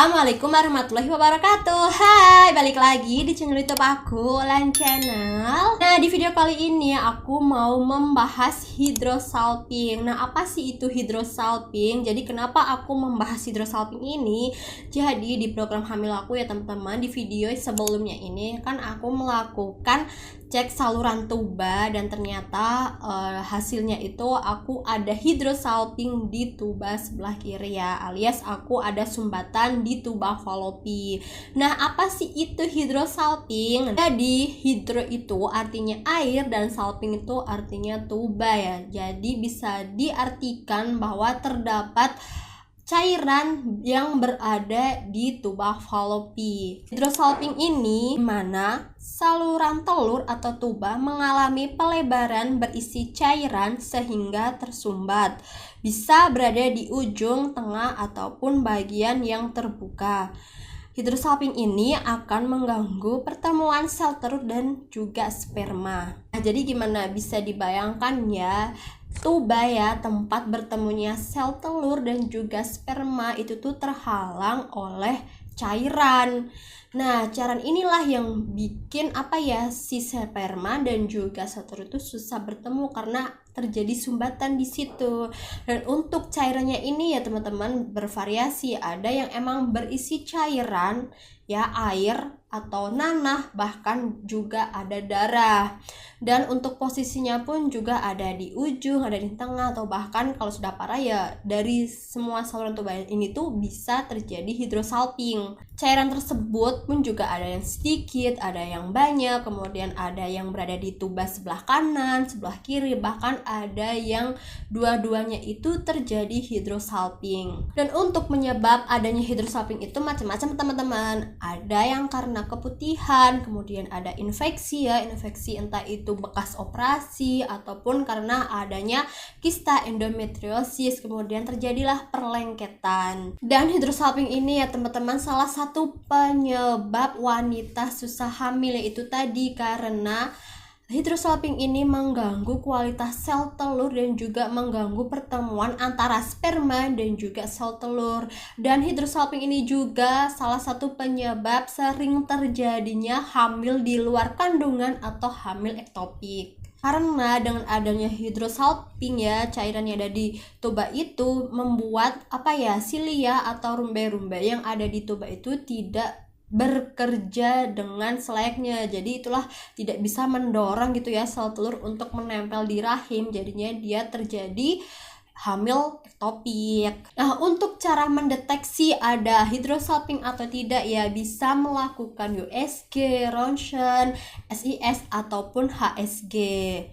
Assalamualaikum warahmatullahi wabarakatuh. Hai, balik lagi di channel YouTube aku, Lan Channel. Nah, di video kali ini aku mau membahas hydrosalping. Nah, apa sih itu hydrosalping? Jadi kenapa aku membahas hydrosalping ini? Jadi di program hamil aku ya teman-teman, di video sebelumnya ini kan aku melakukan cek saluran tuba dan ternyata hasilnya itu aku ada hydrosalping di tuba sebelah kiri ya, alias aku ada sumbatan di tuba falopi. Nah, apa sih itu hydrosalping? Jadi hydro itu artinya air dan salping itu artinya tuba ya. Jadi bisa diartikan bahwa terdapat cairan yang berada di tuba falopi. Hydrosalping ini dimana saluran telur atau tuba mengalami pelebaran berisi cairan sehingga tersumbat. Bisa berada di ujung, tengah, ataupun bagian yang terbuka. Hydrosalping ini akan mengganggu pertemuan sel telur dan juga sperma. Nah, jadi gimana bisa dibayangkan ya, tuba ya, tempat bertemunya sel telur dan juga sperma itu tuh terhalang oleh cairan. Nah, cairan inilah yang bikin si sperma dan juga sel telur itu susah bertemu karena terjadi sumbatan di situ. Dan untuk cairannya ini ya teman-teman bervariasi. Ada yang emang berisi cairan ya, air atau nanah, bahkan juga ada darah. Dan untuk posisinya pun juga ada di ujung, ada di tengah, atau bahkan kalau sudah parah ya dari semua saluran tuba ini tuh bisa terjadi hydrosalping. Cairan tersebut pun juga ada yang sedikit, ada yang banyak, kemudian ada yang berada di tuba sebelah kanan, sebelah kiri, bahkan ada yang dua-duanya itu terjadi hydrosalping. Dan untuk menyebab adanya hydrosalping itu macam-macam teman-teman. Ada yang karena keputihan, kemudian ada infeksi ya, infeksi entah itu bekas operasi ataupun karena adanya kista endometriosis, kemudian terjadilah perlengketan. Dan hydrosalping ini ya teman-teman salah satu penyebab wanita susah hamil, yaitu tadi karena hydrosalping ini mengganggu kualitas sel telur dan juga mengganggu pertemuan antara sperma dan juga sel telur. Dan hydrosalping ini juga salah satu penyebab sering terjadinya hamil di luar kandungan atau hamil ektopik. Karena dengan adanya hydrosalping ya, cairan yang ada di tuba itu membuat silia atau rumbai-rumbai yang ada di tuba itu tidak bekerja dengan selayaknya. Jadi itulah tidak bisa mendorong gitu ya sel telur untuk menempel di rahim, jadinya dia terjadi hamil ektopik. Nah, untuk cara mendeteksi ada hydrosalping atau tidak ya, bisa melakukan USG, ronsen, SIS ataupun HSG.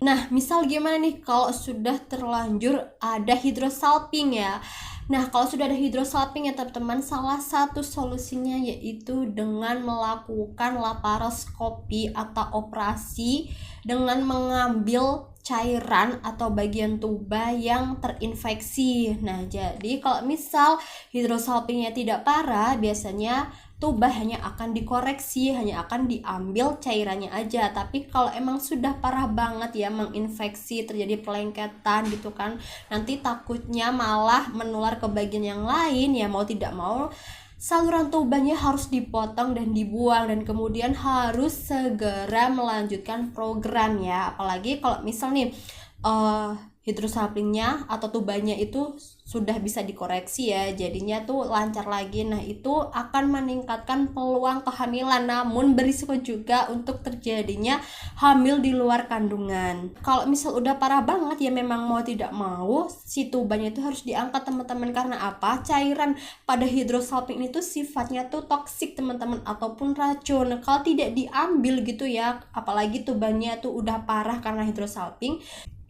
Nah, misal gimana nih kalau sudah terlanjur ada hydrosalping ya. Nah, kalau sudah ada hydrosalping ya teman-teman, salah satu solusinya yaitu dengan melakukan laparoskopi atau operasi dengan mengambil cairan atau bagian tuba yang terinfeksi. Nah, jadi kalau misal hydrosalpingnya tidak parah, biasanya tuba hanya akan dikoreksi, hanya akan diambil cairannya aja. Tapi kalau emang sudah parah banget ya, menginfeksi, terjadi pelengketan gitu kan, nanti takutnya malah menular ke bagian yang lain ya, mau tidak mau saluran tubanya harus dipotong dan dibuang, dan kemudian harus segera melanjutkan program ya. Apalagi kalau misal nih hydrosalpingnya atau tubanya itu sudah bisa dikoreksi ya, jadinya tuh lancar lagi. Nah, itu akan meningkatkan peluang kehamilan, namun berisiko juga untuk terjadinya hamil di luar kandungan. Kalau misal udah parah banget ya, memang mau tidak mau si tubanya itu harus diangkat teman-teman. Karena apa? Cairan pada hydrosalping itu sifatnya tuh toksik teman-teman, ataupun racun. Kalau tidak diambil gitu ya, apalagi tubanya tuh udah parah karena hydrosalping,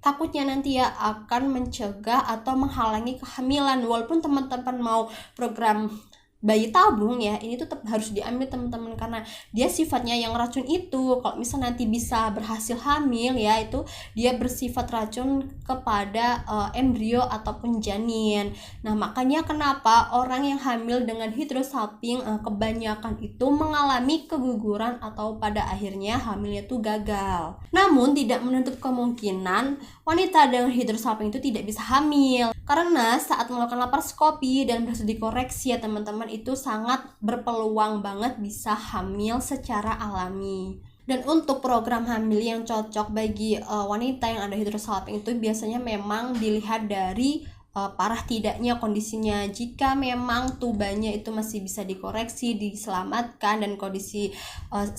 takutnya nanti ya akan mencegah atau menghalangi kehamilan. Walaupun teman-teman mau program bayi tabung ya, ini tuh tetap harus diambil teman-teman, karena dia sifatnya yang racun itu. Kalau misal nanti bisa berhasil hamil ya, itu dia bersifat racun kepada embrio ataupun janin. Nah, makanya kenapa orang yang hamil dengan hydrosalping kebanyakan itu mengalami keguguran atau pada akhirnya hamilnya tuh gagal. Namun tidak menutup kemungkinan wanita dengan hydrosalping itu tidak bisa hamil, karena saat melakukan laparoskopi dan berhasil dikoreksi ya teman-teman, itu sangat berpeluang banget bisa hamil secara alami. Dan untuk program hamil yang cocok bagi wanita yang ada hidrosalping itu biasanya memang dilihat dari parah tidaknya kondisinya. Jika memang tubanya itu masih bisa dikoreksi, diselamatkan, dan kondisi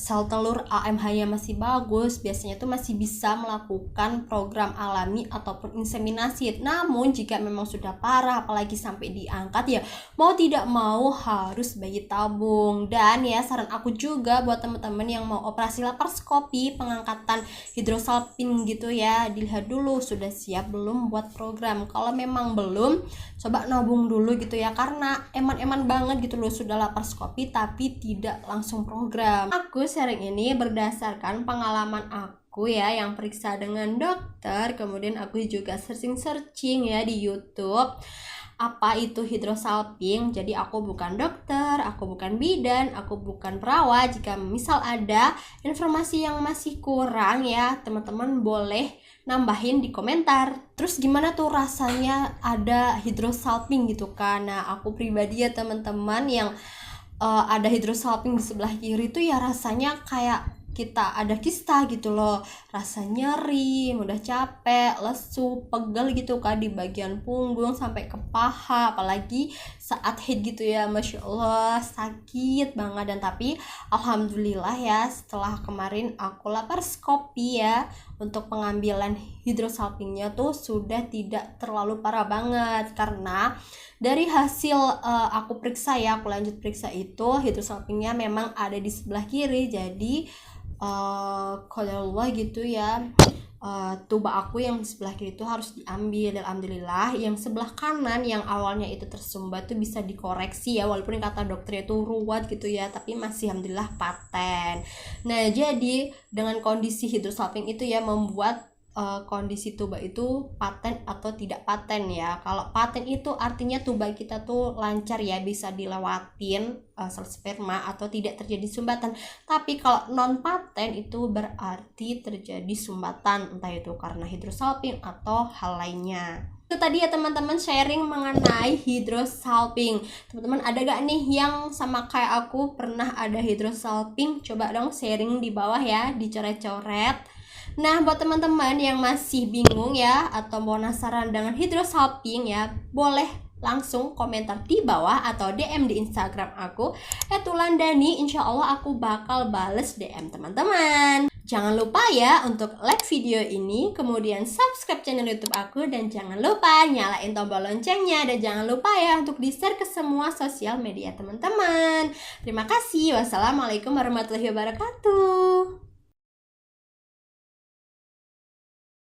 sel telur AMH-nya masih bagus, biasanya itu masih bisa melakukan program alami ataupun inseminasi. Namun jika memang sudah parah, apalagi sampai diangkat, ya mau tidak mau harus bayi tabung. Dan ya saran aku juga buat teman-teman yang mau operasi laparoskopi, pengangkatan hidrosalping gitu ya, dilihat dulu sudah siap belum buat program. Kalau memang belum, coba nabung dulu gitu ya, karena eman-eman banget gitu loh sudah laparoskopi tapi tidak langsung program. Aku sharing ini berdasarkan pengalaman aku ya, yang periksa dengan dokter, kemudian aku juga searching ya di YouTube apa itu hidrosalping. Jadi aku bukan dokter, aku bukan bidan, aku bukan perawat. Jika misal ada informasi yang masih kurang ya, teman-teman boleh nambahin di komentar. Terus gimana tuh rasanya ada hidrosalping gitu kan. Nah aku pribadi ya teman-teman, yang ada hidrosalping di sebelah kiri itu ya rasanya kayak kita ada kista gitu loh, rasa nyeri, mudah capek, lesu, pegel gitu kan di bagian punggung sampai ke paha, apalagi saat haid gitu ya, Masya Allah sakit banget. Dan tapi alhamdulillah ya, setelah kemarin aku laparoskopi ya, untuk pengambilan hidrosalpingnya tuh sudah tidak terlalu parah banget, karena dari hasil aku periksa ya, aku lanjut periksa itu hidrosalpingnya memang ada di sebelah kiri. Jadi qadarullah gitu ya, tuba aku yang di sebelah kiri itu harus diambil. Dan alhamdulillah yang sebelah kanan yang awalnya itu tersumbat tuh bisa dikoreksi ya, walaupun kata dokternya itu ruwet gitu ya, tapi masih alhamdulillah paten. Nah jadi dengan kondisi hidrosalping itu ya membuat kondisi tuba itu paten atau tidak paten ya. Kalau paten itu artinya tuba kita tuh lancar ya, bisa dilewatin sel sperma atau tidak terjadi sumbatan. Tapi kalau non paten itu berarti terjadi sumbatan, entah itu karena hidrosalping atau hal lainnya. Itu tadi ya teman-teman sharing mengenai hidrosalping. Teman-teman ada gak nih yang sama kayak aku pernah ada hidrosalping? Coba dong sharing di bawah ya, dicoret-coret. Nah buat teman-teman yang masih bingung ya atau mau penasaran dengan hidrosalping ya, boleh langsung komentar di bawah atau DM di Instagram aku @wulandani. Insya Allah aku bakal bales DM teman-teman. Jangan lupa ya untuk like video ini, kemudian subscribe channel YouTube aku, dan jangan lupa nyalain tombol loncengnya, dan jangan lupa ya untuk di-share ke semua sosial media teman-teman. Terima kasih. Wassalamualaikum warahmatullahi wabarakatuh.